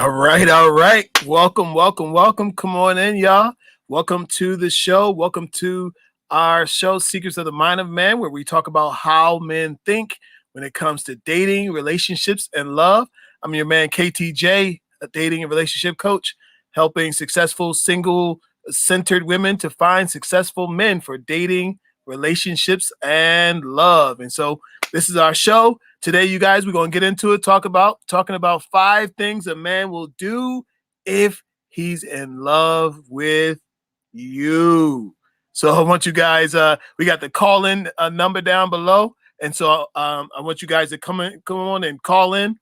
All right, all right. Welcome, welcome, welcome. Come on in, y'all. Welcome to the show. Welcome to our show, Secrets of the Mind of Man, where we talk about how men think when it comes to dating, relationships, and love. I'm your man, KTJ, a dating and relationship coach, helping successful single-centered women to find successful men for dating, relationships, and love. And so this is our show. Today, you guys, we're going to get into it, talking about 5 things a man will do if he's in love with you. So I want you guys, we got the call-in number down below. And so I want you guys to come on and call in.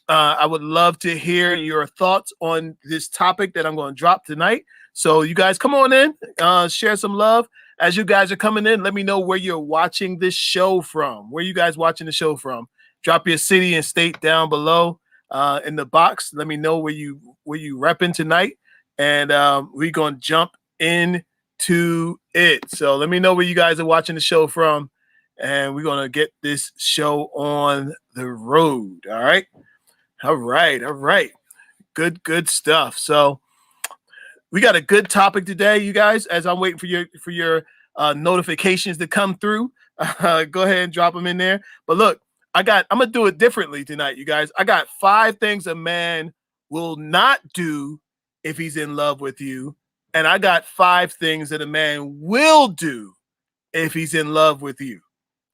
I would love to hear your thoughts on this topic that I'm going to drop tonight. So you guys come on in, share some love. As you guys are coming in, let me know where you're watching this show from. Where you guys watching the show from? Drop your city and state down below in the box. Let me know where you repping tonight, and we're gonna jump into it. So let me know where you guys are watching the show from, and we're gonna get this show on the road. All right, all right, all right. Good stuff. So we got a good topic today, you guys. As I'm waiting for your notifications to come through, go ahead and drop them in there. But look. I'm going to do it differently tonight, you guys. I got 5 things a man will not do if he's in love with you. And I got 5 things that a man will do if he's in love with you.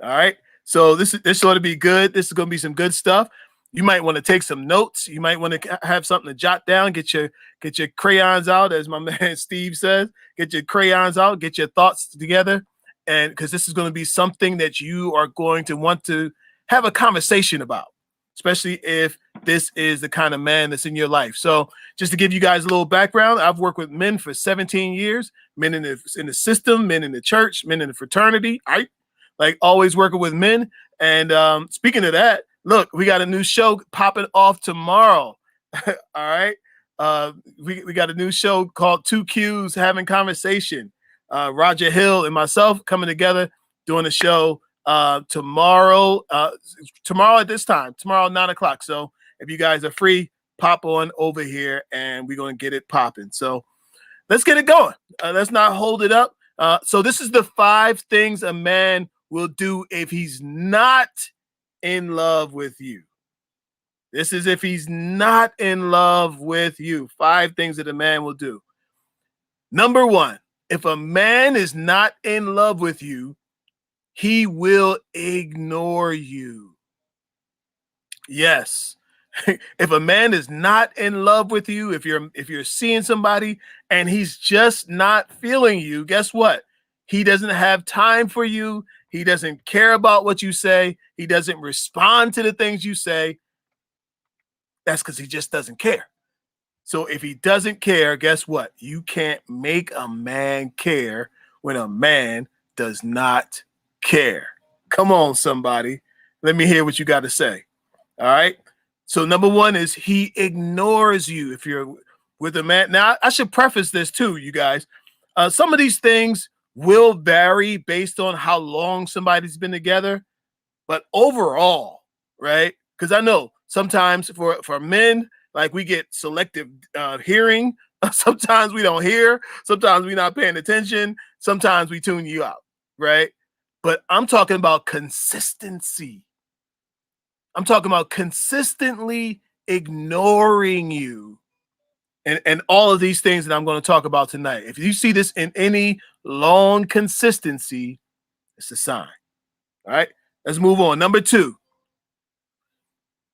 All right. So this ought to be good. This is going to be some good stuff. You might want to take some notes. You might want to have something to jot down. Get your crayons out, as my man Steve says. Get your crayons out. Get your thoughts together. And because this is going to be something that you are going to want to have a conversation about, especially if this is the kind of man that's in your life. So just to give you guys a little background, I've worked with men for 17 years, men in the system, men in the church, men in the fraternity. I like always working with men. And speaking of that, look, we got a new show popping off tomorrow. All right. We got a new show called 2 Qs Having Conversation. Roger Hill and myself coming together doing a show tomorrow at this time, tomorrow 9:00. So if you guys are free, pop on over here and we're going to get it popping. So let's get it going. Let's not hold it up. So this is the 5 things a man will do if he's not in love with you. This is if he's not in love with you. 5 things that a man will do. Number 1, if a man is not in love with you, he will ignore you. Yes. If a man is not in love with you, if you're seeing somebody and he's just not feeling you, guess what? He doesn't have time for you. He doesn't care about what you say. He doesn't respond to the things you say. That's because he just doesn't care. So if he doesn't care, guess what? You can't make a man care when a man does not care. Come on, somebody. Let me hear what you got to say. All right. So number 1 is he ignores you if you're with a man. Now, I should preface this too, you guys. Some of these things will vary based on how long somebody's been together. But overall, right? Because I know sometimes for men, like we get selective hearing. Sometimes we don't hear. Sometimes we're not paying attention. Sometimes we tune you out, right? But I'm talking about consistency. I'm talking about consistently ignoring you and all of these things that I'm going to talk about tonight. If you see this in any long consistency, it's a sign. All right, let's move on. Number 2,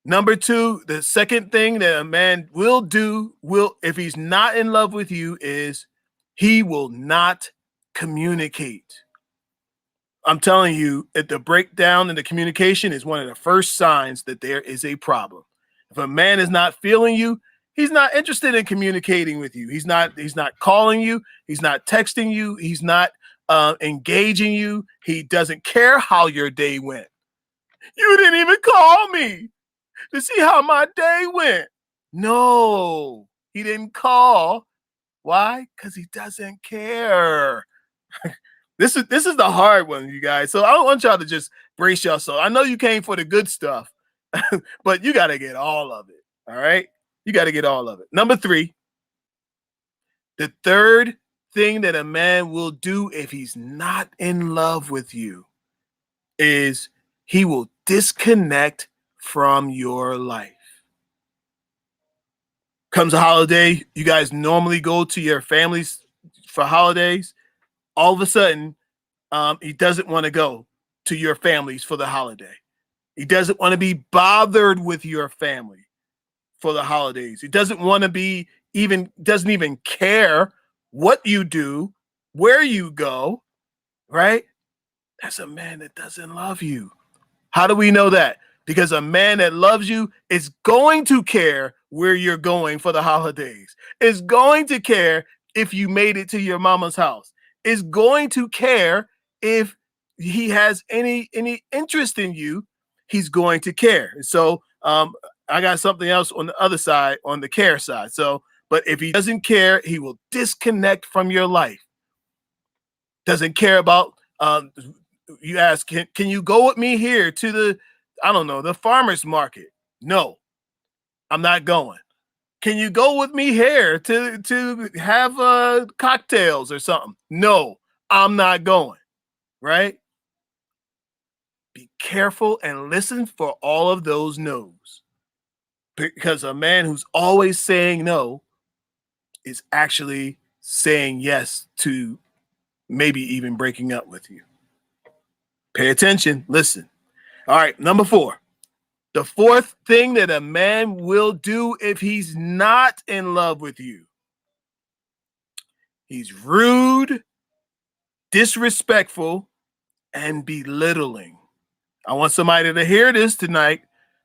the second thing that a man will do, if he's not in love with you, is he will not communicate. I'm telling you, the breakdown in the communication is one of the first signs that there is a problem. If a man is not feeling you, he's not interested in communicating with you. He's not calling you. He's not texting you. He's not engaging you. He doesn't care how your day went. You didn't even call me to see how my day went. No, he didn't call. Why? Because he doesn't care. This is the hard one, you guys. So I don't want y'all to just brace yourself. I know you came for the good stuff, but you got to get all of it. All right. You got to get all of it. Number 3, the third thing that a man will do if he's not in love with you is he will disconnect from your life. Comes a holiday, you guys normally go to your families for holidays. All of a sudden, he doesn't want to go to your families for the holiday. He doesn't want to be bothered with your family for the holidays. He doesn't want to be doesn't even care what you do, where you go, right? That's a man that doesn't love you. How do we know that? Because a man that loves you is going to care where you're going for the holidays, is going to care if you made it to your mama's house, is going to care if he has any interest in you. He's going to care. So I got something else on the other side, on the care side. So, but if he doesn't care, he will disconnect from your life. Doesn't care about you ask, can you go with me here to the, I don't know, the farmer's market? No, I'm not going. Can you go with me here to have cocktails or something? No, I'm not going. Right? Be careful and listen for all of those no's. Because a man who's always saying no is actually saying yes to maybe even breaking up with you. Pay attention. Listen. All right. Number 4. The fourth thing that a man will do if he's not in love with you. He's rude, disrespectful, and belittling. I want somebody to hear this tonight.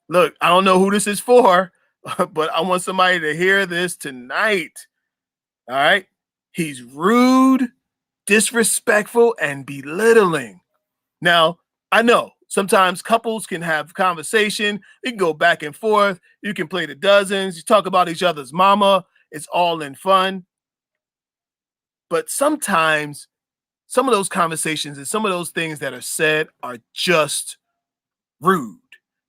Look, I don't know who this is for, but I want somebody to hear this tonight. All right. He's rude, disrespectful, and belittling. Now, I know sometimes couples can have conversation. You can go back and forth. You can play the dozens. You talk about each other's mama. It's all in fun. But sometimes some of those conversations and some of those things that are said are just rude.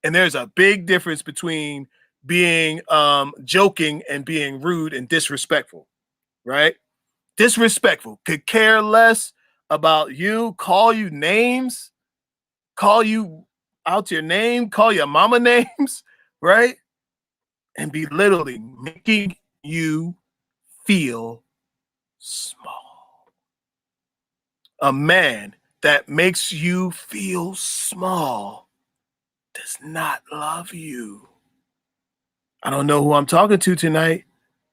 And there's a big difference between being joking and being rude and disrespectful, right? Disrespectful, could care less about you, call you names, call you out your name, call your mama names, right? And belittling, making you feel small. A man that makes you feel small does not love you. I don't know who I'm talking to tonight,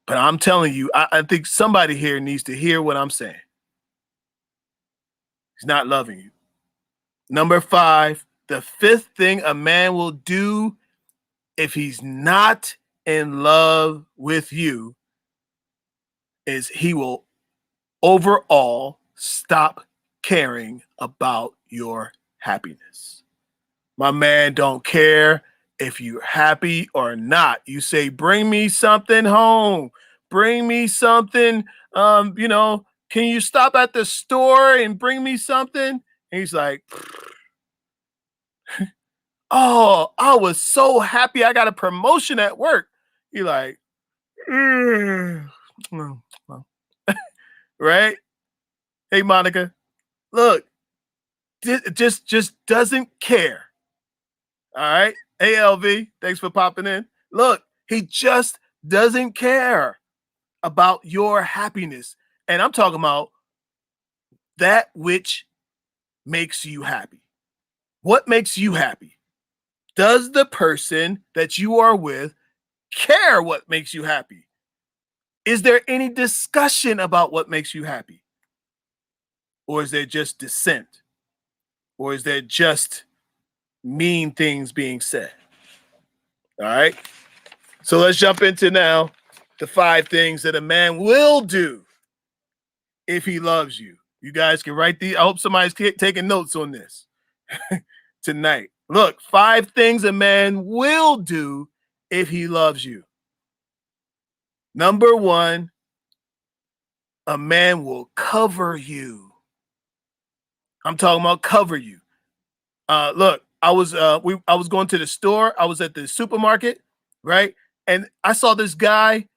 but I'm telling you, I think somebody here needs to hear what I'm saying. He's not loving you. Number 5, the fifth thing a man will do if he's not in love with you is he will overall stop caring about your happiness. My man don't care if you're happy or not. You say, bring me something home. Bring me something. Can you stop at the store and bring me something? And he's like, oh, I was so happy I got a promotion at work. You're like, right? Hey, Monica, look, just doesn't care. All right. Hey, LV, thanks for popping in. Look, he just doesn't care about your happiness. And I'm talking about that which makes you happy. What makes you happy? Does the person that you are with care what makes you happy? Is there any discussion about what makes you happy? Or is there just dissent? Or is there just mean things being said? All right. So let's jump into now the 5 things that a man will do if he loves you. You guys can write these. I hope somebody's taking notes on this tonight. Look, 5 things a man will do if he loves you. Number 1, a man will cover you. I'm talking about cover you. Look, I was going to the store. I was at the supermarket, right? And I saw this guy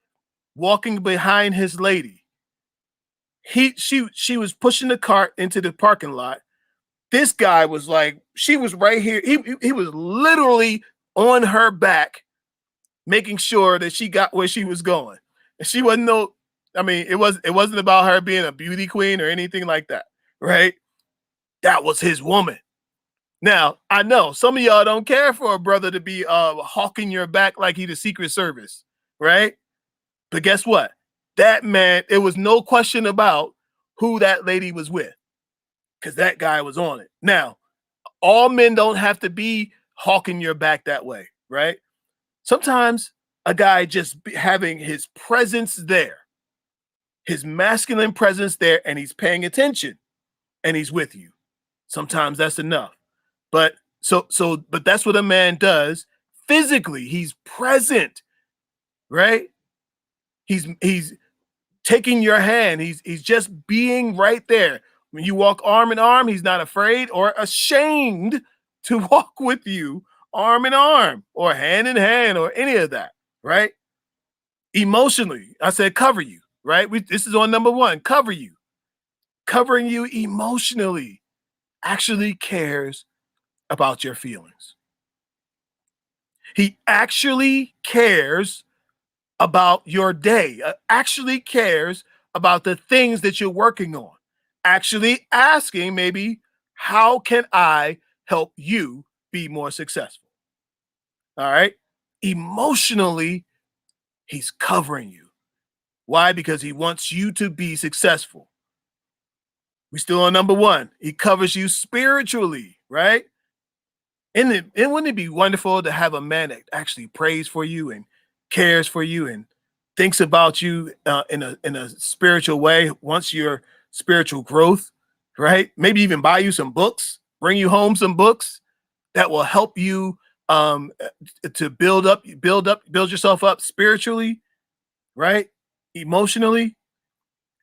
walking behind his lady. She was pushing the cart into the parking lot. This guy was like, she was right here. He was literally on her back, making sure that she got where she was going. And she wasn't I mean, it wasn't about her being a beauty queen or anything like that, right? That was his woman. Now, I know some of y'all don't care for a brother to be hawking your back like he the Secret Service, right? But guess what? That man, it was no question about who that lady was with, because that guy was on it. Now, all men don't have to be hawking your back that way, right? Sometimes a guy just having his presence there, his masculine presence there, and he's paying attention and he's with you. Sometimes that's enough. But but that's what a man does physically. He's present, right? He's taking your hand. He's just being right there. When you walk arm in arm, he's not afraid or ashamed to walk with you arm in arm or hand in hand or any of that, right? Emotionally, I said cover you, right? This is on number one, cover you. Covering you emotionally, actually cares about your feelings. He actually cares about your day, actually cares about the things that you're working on, actually asking maybe, how can I help you be more successful? All right. Emotionally, he's covering you. Why? Because he wants you to be successful. We still on number one. He covers you spiritually, right? And wouldn't it be wonderful to have a man that actually prays for you and cares for you and thinks about you in a spiritual way, wants your spiritual growth, right? Maybe even buy you some books, bring you home some books that will help you to build yourself up spiritually, right? Emotionally,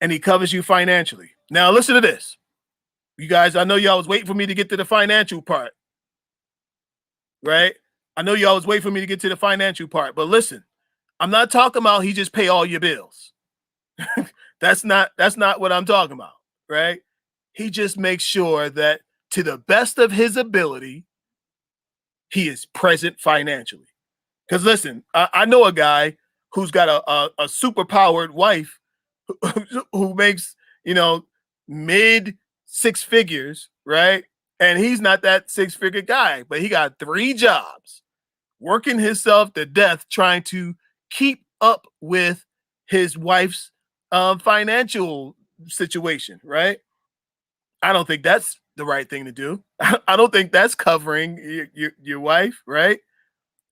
and he covers you financially. Now listen to this. You guys, I know y'all was waiting for me to get to the financial part, right? I know y'all was waiting for me to get to the financial part, but listen, I'm not talking about he just pay all your bills. That's not what I'm talking about, right? He just makes sure that to the best of his ability, he is present financially. Because listen, I know a guy who's got a super powered wife who makes, mid six figures, right? And he's not that six-figure guy, but he got 3 jobs, working himself to death, trying to keep up with his wife's financial situation, right? I don't think that's the right thing to do. I don't think that's covering your wife, right?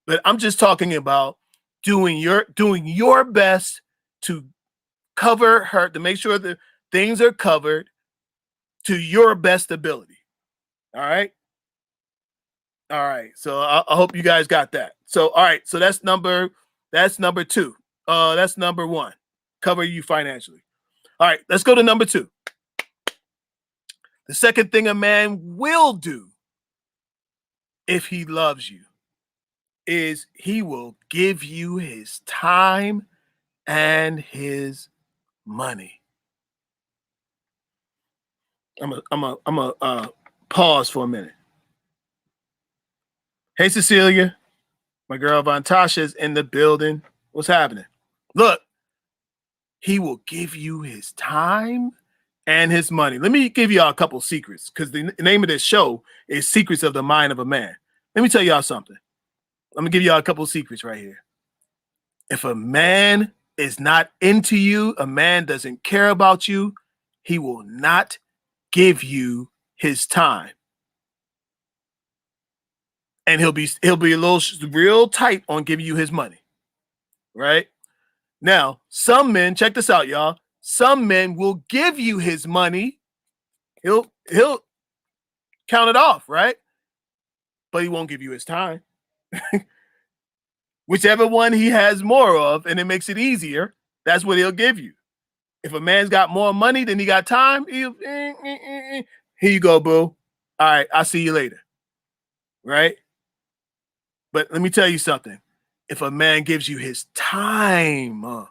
But I'm just talking about doing your best to cover her, to make sure that things are covered to your best ability. All right. All right. So I hope you guys got that. So all right. So that's number 2. That's number 1. Cover you financially. All right. Let's go to number 2. The second thing a man will do if he loves you is he will give you his time and his money. I'm a pause for a minute. Hey, Cecilia, my girl Von Tasha's in the building. What's happening? Look, he will give you his time and his money. Let me give y'all a couple secrets, because the name of this show is Secrets of the Mind of a Man. Let me tell y'all something. Let me give y'all a couple secrets right here. If a man is not into you, a man doesn't care about you, he will not give you his time. And he'll be a little real tight on giving you his money. Right? Now, some men, check this out, y'all. Some men will give you his money. He'll count it off, right? But he won't give you his time. Whichever one he has more of, and it makes it easier, that's what he'll give you. If a man's got more money than he got time, he'll, here you go, boo. All right, I'll see you later. Right? But let me tell you something. if a man gives you his time,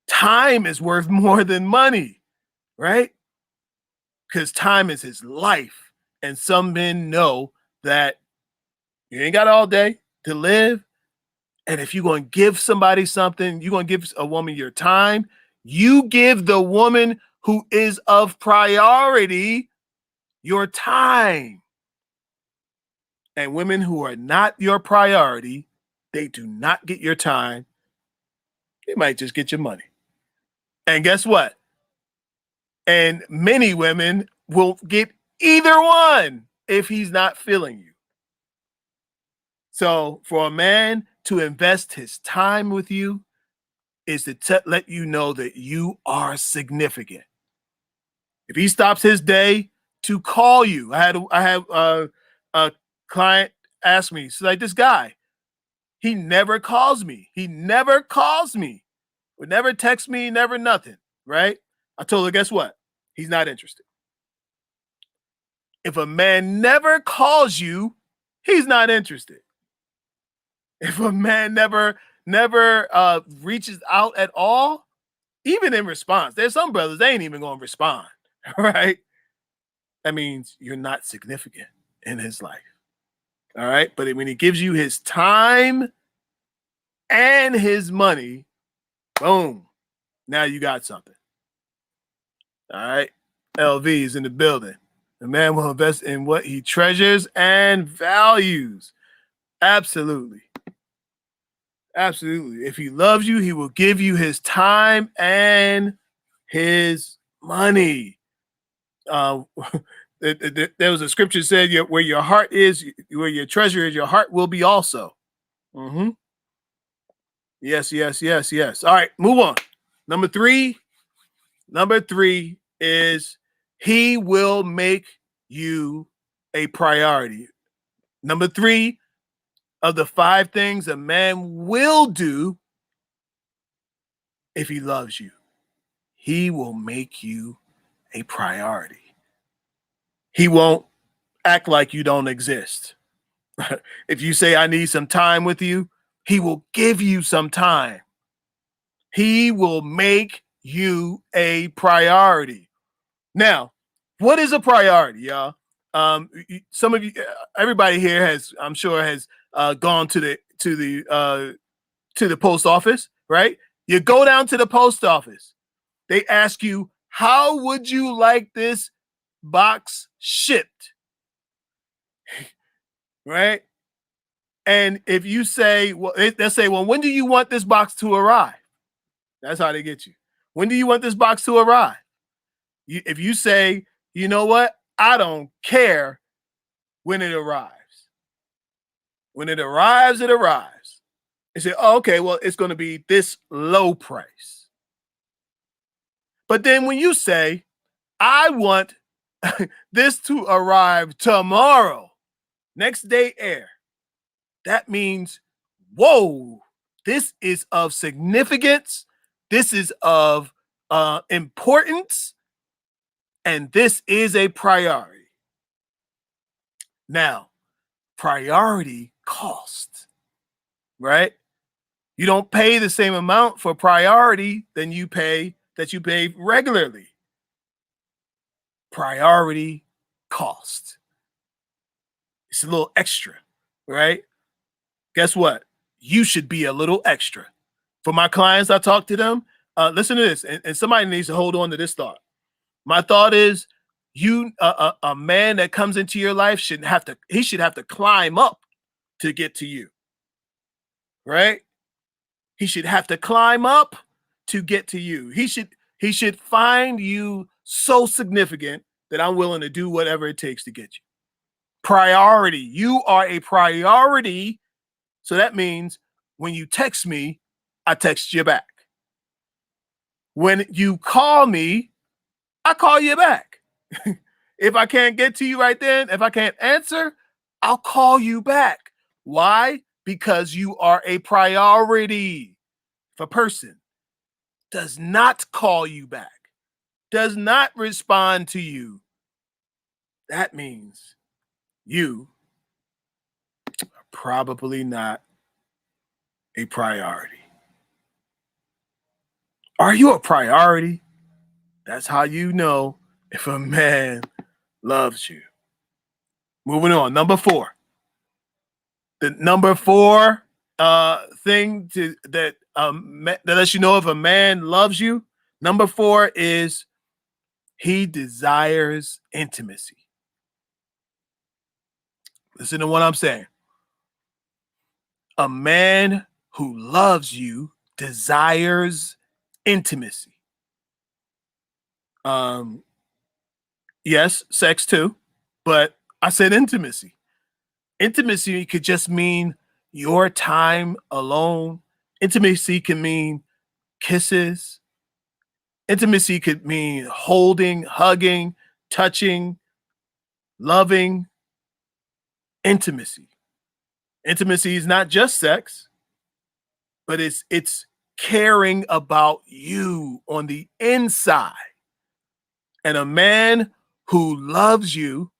time is worth more than money, right? Because time is his life. And some men know that you ain't got all day to live. And if you're going to give somebody something, you're going to give a woman your time, you give the woman who is of priority your time. And women who are not your priority, they do not get your time. They might just get your money. And guess what? And many women will get either one if he's not feeling you. So for a man to invest his time with you is to let you know that you are significant. If he stops his day to call you, I have a client ask me, she's like, this guy, he never calls me. He never calls me. Would never text me, never nothing, right? I told her, guess what? He's not interested. If a man never calls you, he's not interested. If a man never reaches out at all, even in response, there's some brothers, they ain't even going to respond, right? That means you're not significant in his life. All right. But when he gives you his time and his money, boom, now you got something. All right. LV is in the building. The man will invest in what he treasures and values. Absolutely. Absolutely. If he loves you, he will give you his time and his money. There was a scripture that said, where your heart is, where your treasure is, your heart will be also. Mm-hmm. Yes. All right, move on. Number three is he will make you a priority. Number 3 of the 5 things a man will do if he loves you, he will make you a priority. He won't act like you don't exist. If you say, I need some time with you, he will give you some time. He will make you a priority. Now, what is a priority, y'all? Some of you, everybody here has, I'm sure, has gone to the post office, right? You go down to the post office. They ask you, how would you like this box shipped? Right? And if you say, well, they'll say, well, when do you want this box to arrive? That's how they get you. When do you want this box to arrive? If you say, you know what? I don't care when it arrives. When it arrives, it arrives. They say, oh, okay, well, it's going to be this low price. But then when you say, I want this to arrive tomorrow, next day air, that means, whoa, this is of significance. This is of importance. And this is a priority. Now, priority costs, right? You don't pay the same amount for priority than you pay regularly. Priority cost. It's a little extra, right? Guess what? You should be a little extra. For my clients, I talk to them. Listen to this, and somebody needs to hold on to this thought. My thought is, a man that comes into your life should have to climb up to get to you, right? He should have to climb up to get to you. He should find you so significant that I'm willing to do whatever it takes to get you. Priority. You are a priority. So that means when you text me, I text you back. When you call me, I call you back. If I can't get to you right then, if I can't answer, I'll call you back. Why? Because you are a priority. If a person does not call you back, does not respond to you, that means you are probably not a priority. Are you a priority? That's how you know if a man loves you. Moving on. Number 4. The number 4 thing that lets you know if a man loves you. Number 4 is he desires intimacy. Listen to what I'm saying. A man who loves you desires intimacy. Yes, sex too, but I said intimacy. Intimacy could just mean your time alone. Intimacy can mean kisses. Intimacy could mean holding, hugging, touching, loving. Intimacy. Intimacy is not just sex, but it's caring about you on the inside. And a man who loves you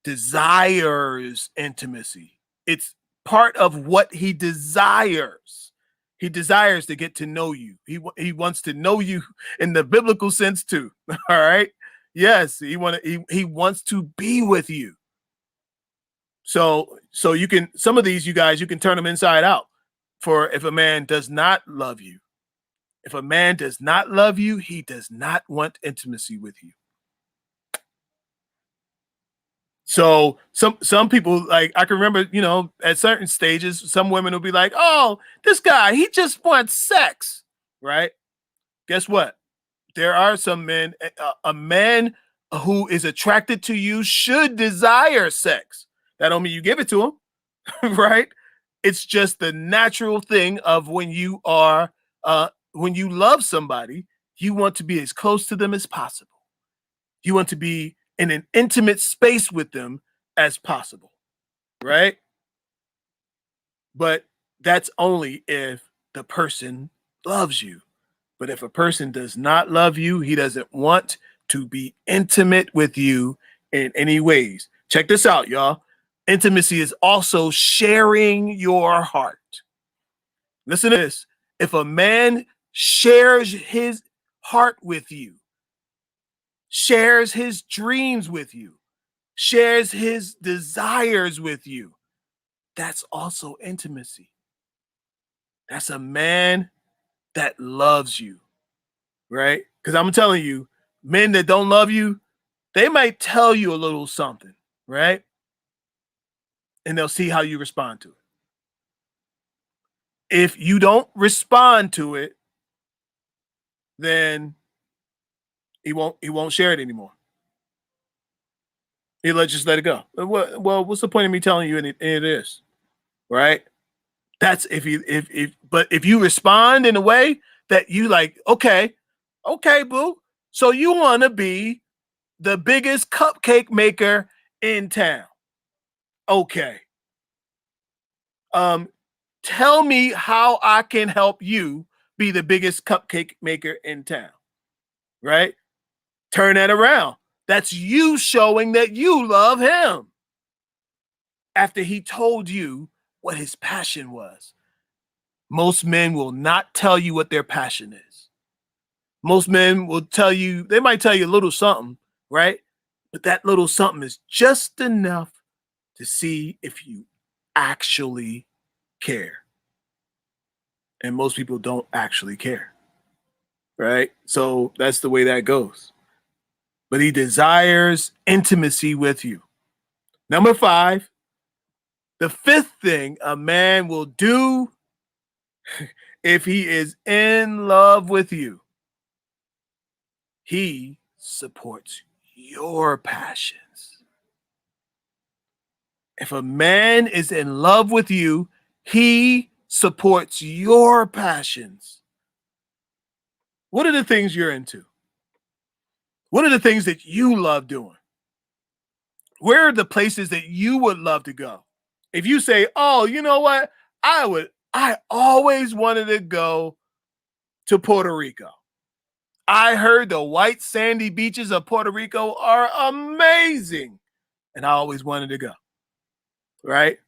desires intimacy. It's part of what he desires. He desires to get to know you. He wants to know you in the biblical sense too. All right. Yes, he wants to be with you. So you can, some of these, you guys, you can turn them inside out for if a man does not love you. If a man does not love you, he does not want intimacy with you. So some people, like, I can remember, at certain stages, some women will be like, "Oh, this guy, he just wants sex," right? Guess what? There are some men, a man who is attracted to you should desire sex. That don't mean you give it to him, right? It's just the natural thing of when you love somebody, you want to be as close to them as possible. You want to be in an intimate space with them as possible, right? But that's only if the person loves you. But if a person does not love you, he doesn't want to be intimate with you in any ways. Check this out, y'all. Intimacy is also sharing your heart. Listen to this. If a man shares his heart with you, shares his dreams with you, shares his desires with you, that's also intimacy. That's a man that loves you, right? Because I'm telling you, men that don't love you, they might tell you a little something, right? And they'll see how you respond to it. If you don't respond to it, then he won't share it anymore. He'll just let it go. Well, what's the point of me telling you any of this, right? That's if you respond in a way that you like, okay, boo. So you want to be the biggest cupcake maker in town. Okay. Tell me how I can help you be the biggest cupcake maker in town. Right? Turn that around. That's you showing that you love him. After he told you what his passion was. Most men will not tell you what their passion is. Most men will tell you, they might tell you a little something, right? But that little something is just enough to see if you actually care. And most people don't actually care, right? So that's the way that goes. But he desires intimacy with you. Number 5, the 5th thing a man will do if he is in love with you, he supports your passions. If a man is in love with you, he supports your passions. What are the things you're into? What are the things that you love doing? Where are the places that you would love to go? If you say, "Oh, you know what? I always wanted to go to Puerto Rico. I heard the white sandy beaches of Puerto Rico are amazing. And I always wanted to go." Right?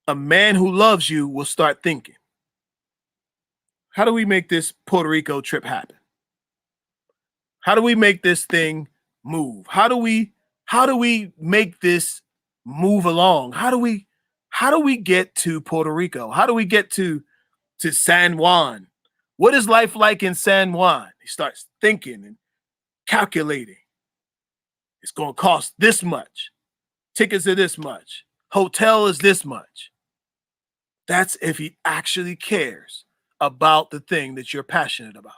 a man who loves you will start thinking, how do we make this Puerto Rico trip happen? How do we make this thing move? How do we make this move along? How do we get to Puerto Rico? How do we get to San Juan? What is life like in San Juan? He starts thinking and calculating. It's going to cost this much. Tickets are this much. Hotel is this much. That's if he actually cares about the thing that you're passionate about.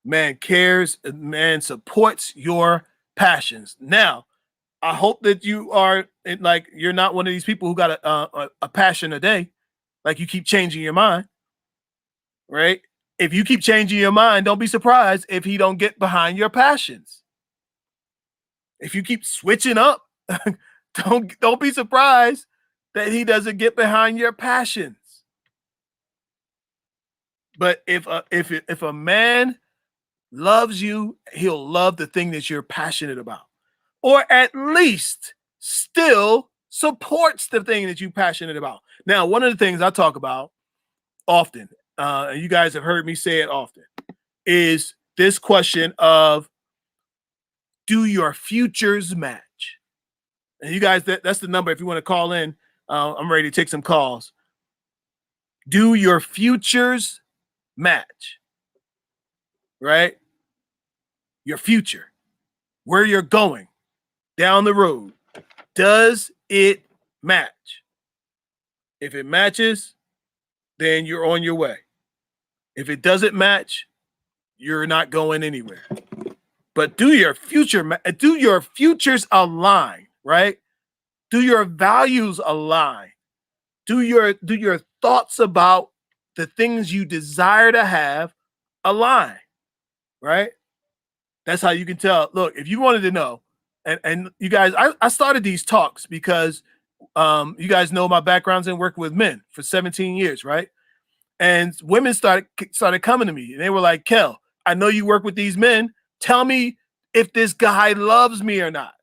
Man cares, man supports your passions. Now, I hope that you are like, you're not one of these people who got a passion a day. Like you keep changing your mind, right? If you keep changing your mind, don't be surprised if he don't get behind your passions. If you keep switching up, don't be surprised that he doesn't get behind your passions. But if a man loves you, he'll love the thing that you're passionate about, or at least still supports the thing that you're passionate about. Now, one of the things I talk about often, and you guys have heard me say it often, is this question of, do your futures match? And you guys, that's the number if you want to call in. I'm ready to take some calls. Do your futures match? Right? Your future, where you're going down the road, does it match? If it matches, then you're on your way. If it doesn't match, you're not going anywhere. But do your futures align, right? Do your values align? Do your thoughts about the things you desire to have align, right? That's how you can tell. Look, if you wanted to know, and you guys, I started these talks because you guys know my background's in working with men for 17 years, right? And women started coming to me and they were like, Kel, I know you work with these men. Tell me if this guy loves me or not.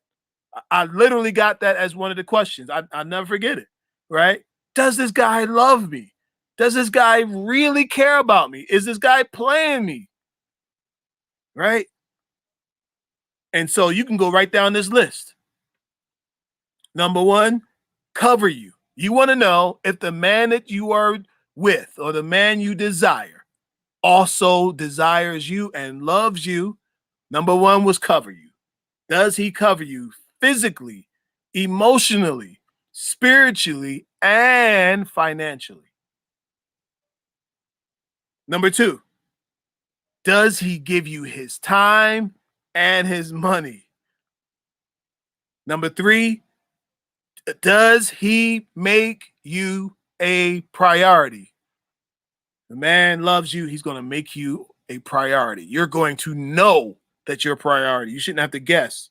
I literally got that as one of the questions. I'll never forget it, right? Does this guy love me? Does this guy really care about me? Is this guy playing me? Right? And so you can go right down this list. Number one, cover you. You want to know if the man that you are with or the man you desire also desires you and loves you. Number one was cover you. Does he cover you physically, emotionally, spiritually, and financially? Number two, does he give you his time and his money? Number three, does he make you a priority? The man loves you. He's going to make you a priority. You're going to know that you're a priority. You shouldn't have to guess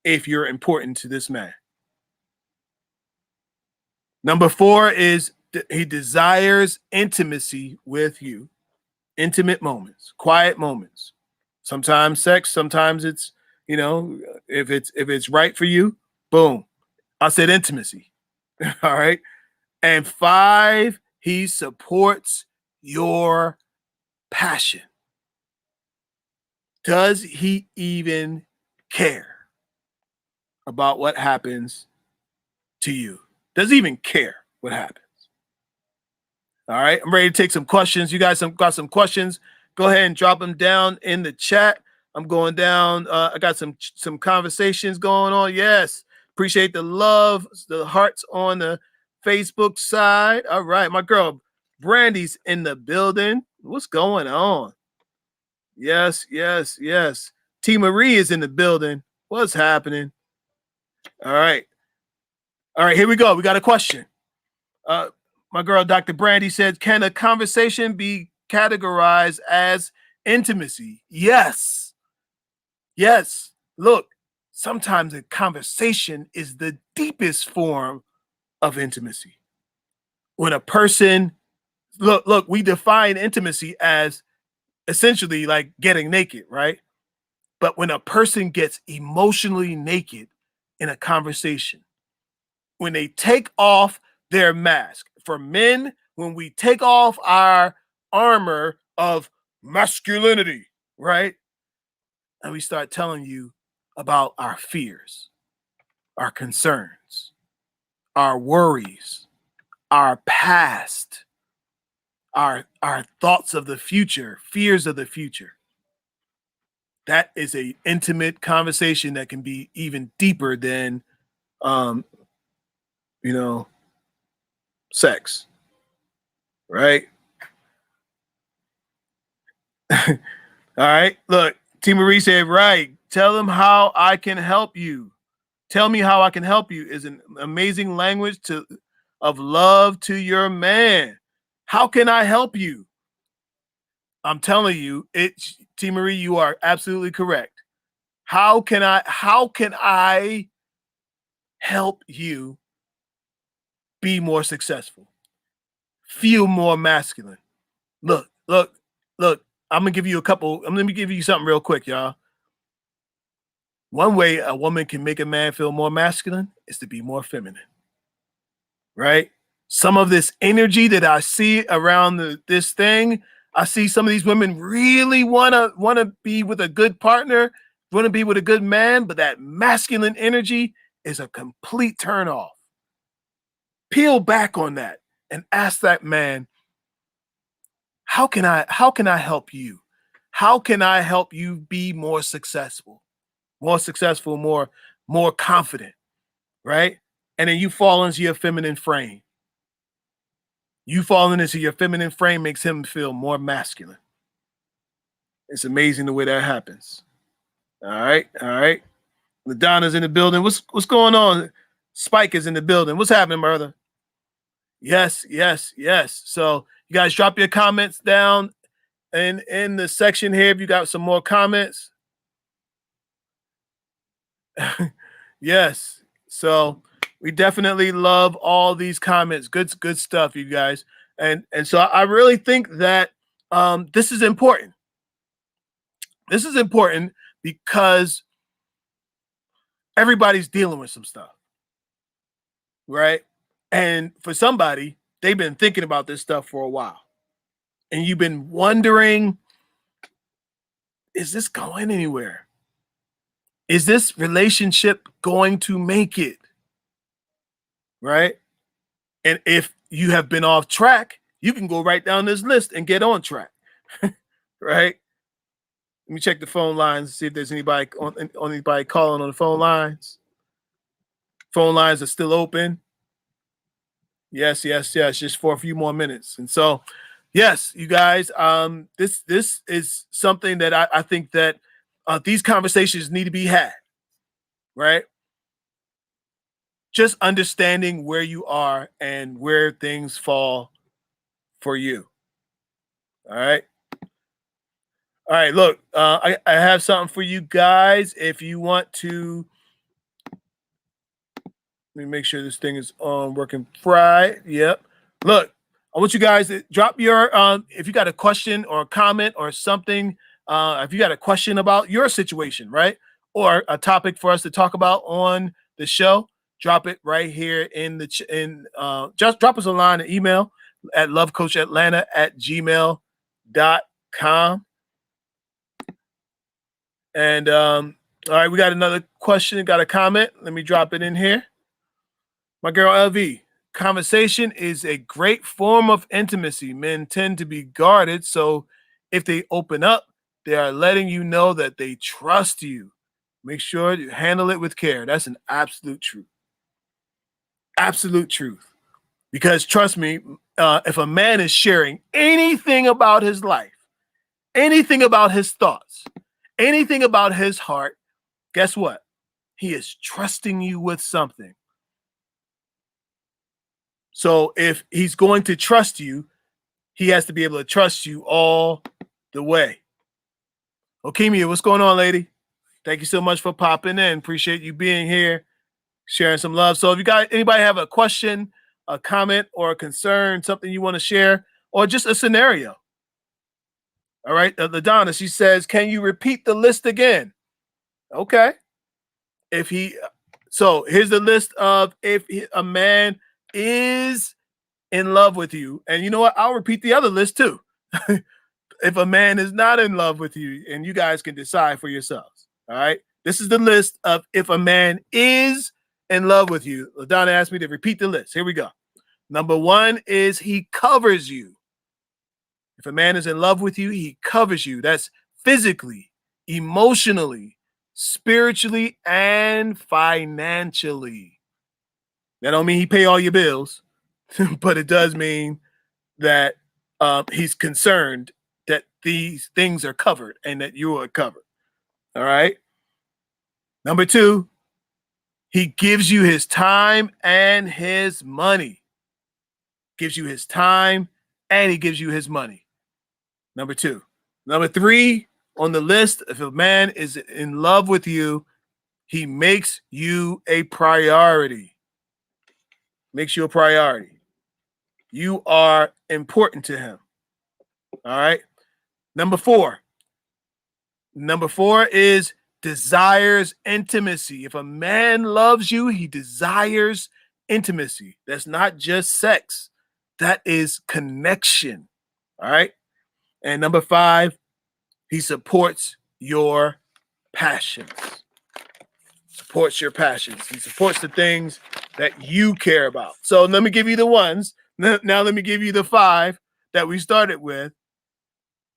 if you're important to this man. Number four is he desires intimacy with you. Intimate moments, quiet moments. Sometimes sex, sometimes it's, if it's right for you, boom. I said intimacy. All right. And five, he supports your passion. Does he even care about what happens to you? Does he even care what happens? All right, I'm ready to take some questions. You guys got some questions? Go ahead and drop them down in the chat. I'm going down. I got some conversations going on. Yes, appreciate the love, the hearts on the Facebook side. All right, my girl Brandy's in the building. What's going on? Yes, yes, yes. T Marie is in the building. What's happening? All right. All right, here we go. We got a question. My girl, Dr. Brandy said, can a conversation be categorized as intimacy? Yes. Yes. Look, sometimes a conversation is the deepest form of intimacy. When a person, look, we define intimacy as essentially like getting naked, right? But when a person gets emotionally naked in a conversation, when they take off their mask. For men, when we take off our armor of masculinity, right? And we start telling you about our fears, our concerns, our worries, our past, our thoughts of the future, fears of the future. That is a intimate conversation that can be even deeper than you know, sex, right? All right. Look, T. Marie said, right. Tell them how I can help you. Tell me how I can help you is an amazing language of love to your man. How can I help you? I'm telling you, T. Marie, you are absolutely correct. How can I help you be more successful? Feel more masculine. Look. I'm gonna give you let me give you something real quick, y'all. One way a woman can make a man feel more masculine is to be more feminine, right? Some of this energy that I see around this thing, I see some of these women really wanna be with a good partner, wanna be with a good man, but that masculine energy is a complete turn off. Peel back on that and ask that man, how can I help you? How can I help you be more successful? More confident, right? And then you fall into your feminine frame. You falling into your feminine frame makes him feel more masculine. It's amazing the way that happens. All right. Madonna's in the building. What's going on? Spike is in the building. What's happening, brother? Yes. So you guys drop your comments down in the section here if you got some more comments. Yes. So we definitely love all these comments. Good stuff, you guys. And so I really think that this is important. This is important because everybody's dealing with some stuff, right? And for somebody, they've been thinking about this stuff for a while. And you've been wondering, is this going anywhere? Is this relationship going to make it? Right? And if you have been off track, you can go right down this list and get on track. Right? Let me check the phone lines, see if there's anybody calling on the phone lines. Phone lines are still open. Yes. Just for a few more minutes. And so, yes, you guys, this is something that I think that these conversations need to be had, right? Just understanding where you are and where things fall for you. All right. All right, look, I have something for you guys. If you want to, let me make sure this thing is working right. Yep. Look, I want you guys to drop your, if you got a question or a comment or something, if you got a question about your situation, right? Or a topic for us to talk about on the show, drop it right here in just drop us a line, an email at lovecoachatlanta@gmail.com. And all right, we got another question, got a comment. Let me drop it in here. My girl LV, conversation is a great form of intimacy. Men tend to be guarded, so if they open up, they are letting you know that they trust you. Make sure you handle it with care. That's an absolute truth. Absolute truth. Because trust me, if a man is sharing anything about his life, anything about his thoughts, anything about his heart, guess what? He is trusting you with something. So if he's going to trust you, he has to be able to trust you all the way. Okemia, what's going on, lady? Thank you so much for popping in. Appreciate you being here, sharing some love. So if you got anybody have a question, a comment, or a concern, something you want to share, or just a scenario. All right, LaDonna, she says, can you repeat the list again? Okay. So here's the list of if a man is in love with you. And you know what? I'll repeat the other list too. If a man is not in love with you, and you guys can decide for yourselves. All right. This is the list of if a man is in love with you. LaDonna asked me to repeat the list. Here we go. Number one is he covers you. If a man is in love with you, he covers you. That's physically, emotionally, spiritually, and financially. That don't mean he pay all your bills, but it does mean that he's concerned that these things are covered and that you are covered. All right. Number two, he gives you his time and his money. Gives you his time and he gives you his money. Number two. Number three on the list, if a man is in love with you, he makes you a priority. Makes you a priority. You are important to him. All right. Number four. Number four is desires intimacy. If a man loves you, he desires intimacy. That's not just sex. That is connection. All right. And number five, he supports your passions. Supports your passions. He supports the things that you care about. So let me give you the ones. Now let me give you the five that we started with.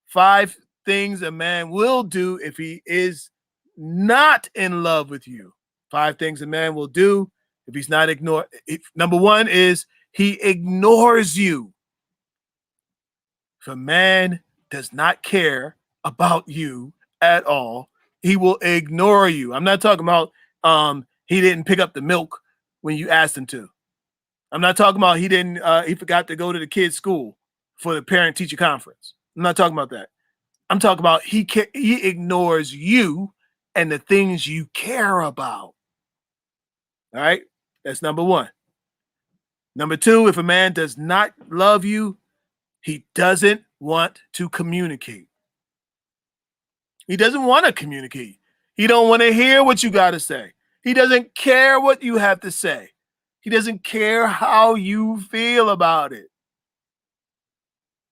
5 things a man will do if he is not in love with you. 5 things a man will do if he's not ignored. Number one is he ignores you. If a man does not care about you at all, he will ignore you. I'm not talking about he didn't pick up the milk when you asked him to. I'm not talking about he forgot to go to the kids' school for the parent-teacher conference. I'm not talking about that. I'm talking about he ignores you and the things you care about. All right? That's number one. Number two, if a man does not love you, he doesn't want to communicate. He doesn't want to communicate. He don't want to hear what you got to say. He doesn't care what you have to say. He doesn't care how you feel about it.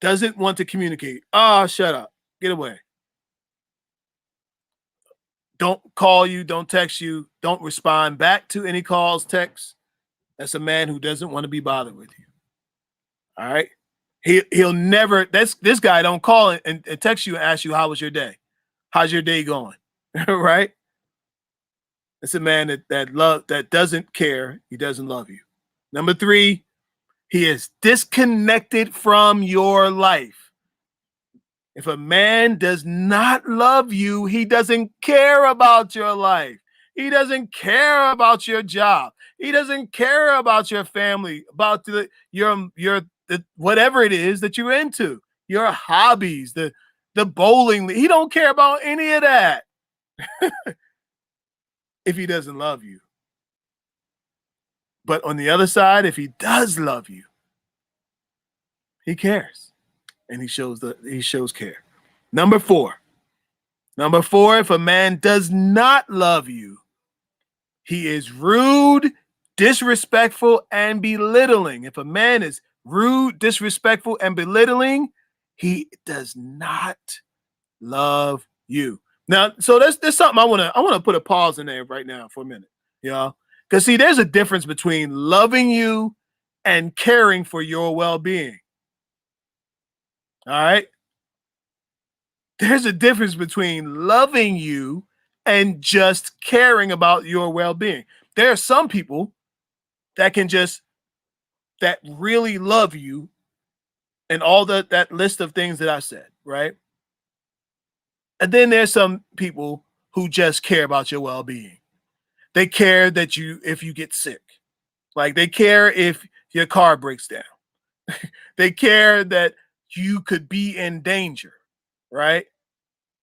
Doesn't want to communicate. Oh, shut up. Get away. Don't call you, don't text you, don't respond back to any calls, texts. That's a man who doesn't want to be bothered with you. All right. He'll never, this guy don't call and text you and ask you, how was your day? How's your day going? Right? It's a man that doesn't care. He doesn't love you. Number three, he is disconnected from your life. If a man does not love you, he doesn't care about your life. He doesn't care about your job. He doesn't care about your family, about your whatever it is that you're into, your hobbies, the bowling. He don't care about any of that if he doesn't love you. But on the other side, if he does love you, he cares, and he shows care. Number four, if a man does not love you, he is rude, disrespectful, and belittling. If a man is rude, disrespectful, and belittling, he does not love you. Now, so there's something I want to put a pause in there right now for a minute, y'all. Because see, there's a difference between loving you and caring for your well-being. All right. There's a difference between loving you and just caring about your well-being. There are some people that that really love you and all that list of things that I said, right? And then there's some people who just care about your well-being. They care that if you get sick. Like they care if your car breaks down. They care that you could be in danger, right?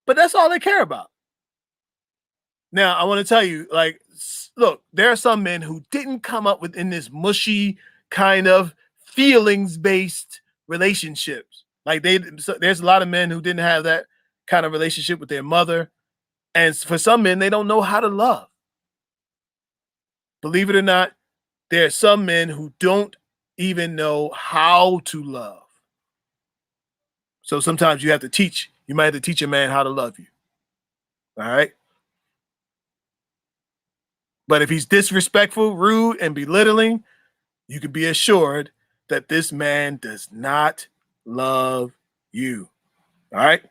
But that's all they care about. Now, I want to tell you, like, look, there are some men who didn't come up in this mushy kind of feelings-based relationships. Like there's a lot of men who didn't have that kind of relationship with their mother. And for some men, they don't know how to love. believe it or not, there are some men who don't even know how to love. So sometimes you might have to teach a man how to love you. All right. But if he's disrespectful, rude, and belittling, you can be assured that this man does not love you. All right.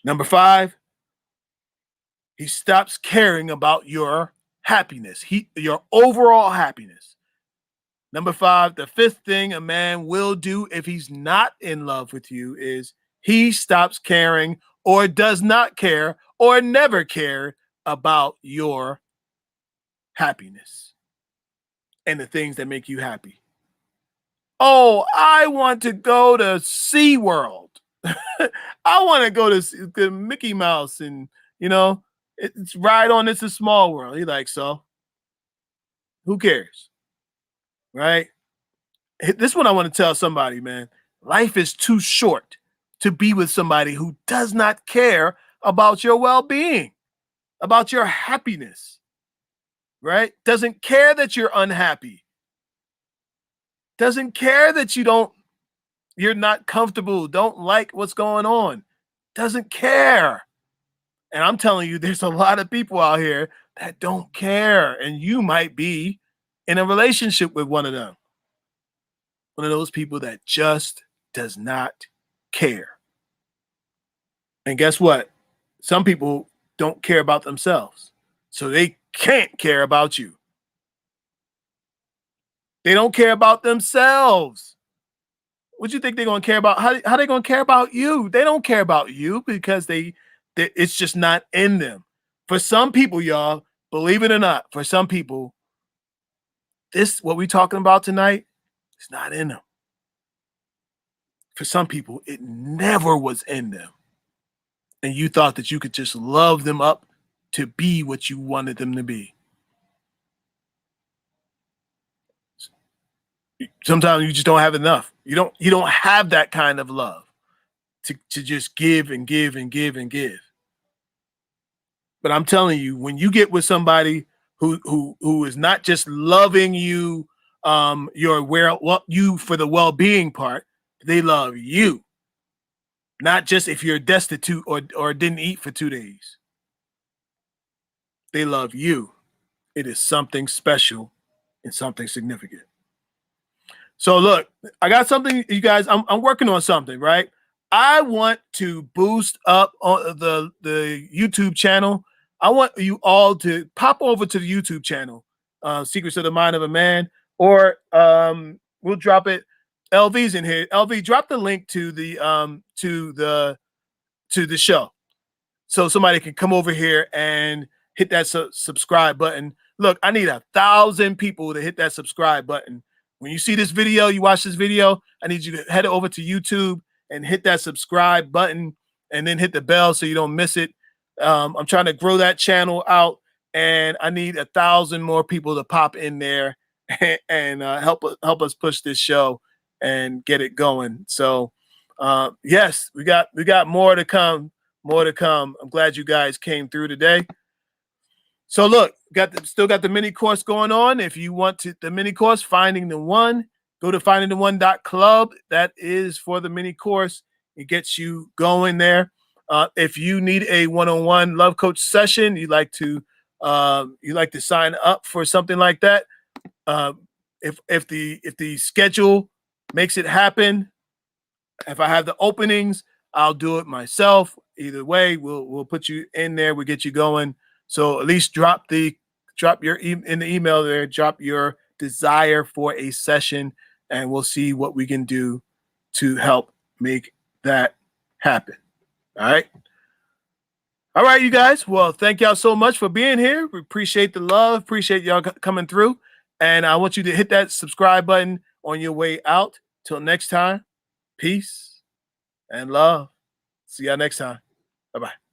Number 5, he stops caring about your happiness, your overall happiness. Number 5, the 5th thing a man will do if he's not in love with you is he stops caring or does not care or never care about your happiness and the things that make you happy. Oh, I want to go to SeaWorld. I want to go to Mickey Mouse and, it's ride on It's a Small World. He like, so who cares? Right? This one I want to tell somebody, man. Life is too short to be with somebody who does not care about your well-being, about your happiness, right? Doesn't care that you're unhappy. Doesn't care that you're not comfortable, don't like what's going on. Doesn't care. And I'm telling you, there's a lot of people out here that don't care. And you might be in a relationship with one of them. One of those people that just does not care. And guess what? Some people don't care about themselves. So they can't care about you. They don't care about themselves. What you think they're going to care about? How they going to care about you? They don't care about you because it's just not in them. For some people, y'all, believe it or not, for some people, what we're talking about tonight is not in them. For some people, it never was in them. And you thought that you could just love them up to be what you wanted them to be. Sometimes you just don't have enough. You don't have that kind of love to just give and give and give and give. But I'm telling you, when you get with somebody who is not just loving you, you for the well-being part, they love you, not just if you're destitute or didn't eat for 2 days. They love you. It is something special and something significant. So look, I got something, you guys. I'm working on something, right? I want to boost up on the YouTube channel. I want you all to pop over to the YouTube channel, Secrets of the Mind of a Man, or we'll drop it. LV's in here. LV, drop the link to the show, so somebody can come over here and hit that subscribe button. Look, I need 1,000 people to hit that subscribe button. When you see this video, you watch this video, I need you to head over to YouTube and hit that subscribe button and then hit the bell so you don't miss it. I'm trying to grow that channel out, and I need 1,000 more people to pop in there and help us push this show and get it going. So yes, we got more to come. More to come. I'm glad you guys came through today. So look, still got the mini course going on. If you want the mini course, Finding the One, go to findingtheone.club. That is for the mini course. It gets you going there. If you need a one-on-one love coach session, you like to sign up for something like that. If the schedule makes it happen, if I have the openings, I'll do it myself. Either way, we'll put you in there. We'll get you going. So at least drop your in the email there. Drop your desire for a session, and we'll see what we can do to help make that happen. All right. All right, you guys. Well, thank y'all so much for being here. We appreciate the love. Appreciate y'all coming through. And I want you to hit that subscribe button on your way out. Till next time, peace and love. See y'all next time. Bye-bye.